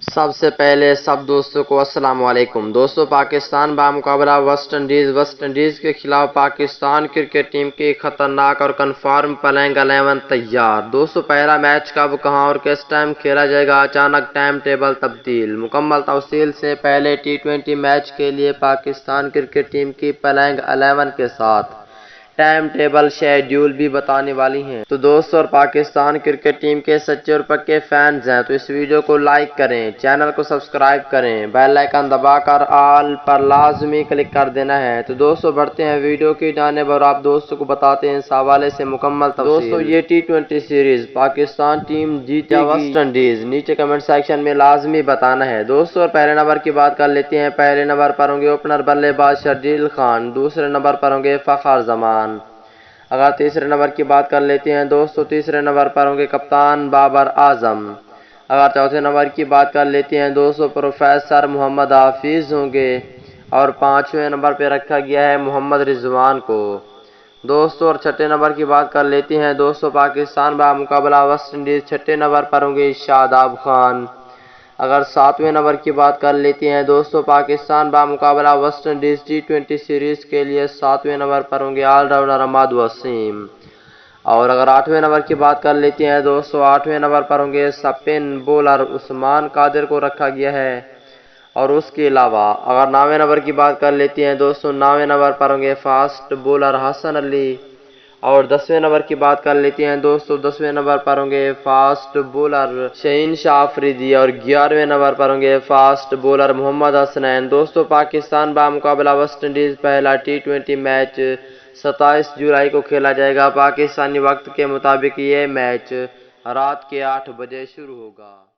سب سے پہلے سب دوستوں کو السلام علیکم۔ دوستوں، پاکستان بامقابلہ ویسٹ انڈیز کے خلاف پاکستان کرکٹ ٹیم کی خطرناک اور کنفرم پلینگ 11 تیار۔ دوستوں، پہلا میچ کب، کہاں اور کس ٹائم کھیلا جائے گا؟ اچانک ٹائم ٹیبل تبدیل۔ مکمل تفصیل سے پہلے ٹی20 میچ کے لیے پاکستان کرکٹ ٹیم کی پلینگ 11 کے ساتھ ٹائم ٹیبل شیڈیول بھی بتانے والی ہیں۔ تو دوستو، اور پاکستان کرکٹ ٹیم کے سچے اور پکے فینز ہیں تو اس ویڈیو کو لائک کریں، چینل کو سبسکرائب کریں، بیل آئیکن دبا کر آل پر لازمی کلک کر دینا ہے۔ تو دوستو، بڑھتے ہیں ویڈیو کی جانب اور آپ دوستوں کو بتاتے ہیں اس حوالے سے مکمل تفصیل۔ دوستو، یہ ٹی20 سیریز پاکستان ٹیم جیتے گی یا ویسٹ انڈیز؟ نیچے کمنٹ سیکشن میں لازمی بتانا ہے۔ دوستو، اور پہلے نمبر کی بات کر لیتے ہیں۔ پہلے نمبر پر ہوں گے اوپنر بلے باز شرجیل خان، دوسرے نمبر پر ہوں گے فخر زمان۔ اگر تیسرے نمبر کی بات کر لیتے ہیں دوستو، تیسرے نمبر پر ہوں گے کپتان بابر اعظم۔ اگر چوتھے نمبر کی بات کر لیتے ہیں دوستو، پروفیسر محمد حفیظ ہوں گے اور پانچویں نمبر پہ رکھا گیا ہے محمد رضوان کو۔ دوستو، اور چھٹے نمبر کی بات کر لیتے ہیں دوستو، پاکستان بامقابلہ ویسٹ انڈیز چھٹے نمبر پر ہوں گے شاداب خان۔ اگر ساتویں نمبر کی بات کر لیتے ہیں دوستو، پاکستان بامقابلہ ویسٹ انڈیز ٹی20 سیریز کے لیے ساتویں نمبر پر ہوں گے آل راؤنڈر احمد وسیم۔ اور اگر آٹھویں نمبر کی بات کر لیتے ہیں دوستو، آٹھویں نمبر پر ہوں گے سپن بولر عثمان قادر کو رکھا گیا ہے۔ اور اس کے علاوہ اگر نویں نمبر کی بات کر لیتے ہیں دوستو، نویں نمبر پر ہوں گے فاسٹ بولر حسن علی۔ اور 10ویں نمبر کی بات کر لیتے ہیں دوستو، 10ویں نمبر پر ہوں گے فاسٹ بولر شہین شاہ آفریدی۔ اور 11ویں نمبر پر ہوں گے فاسٹ بولر محمد حسنین۔ دوستو، پاکستان بامقابلہ ویسٹ انڈیز پہلا ٹی20 میچ 27 جولائی کو کھیلا جائے گا۔ پاکستانی وقت کے مطابق یہ میچ رات کے 8 بجے شروع ہوگا۔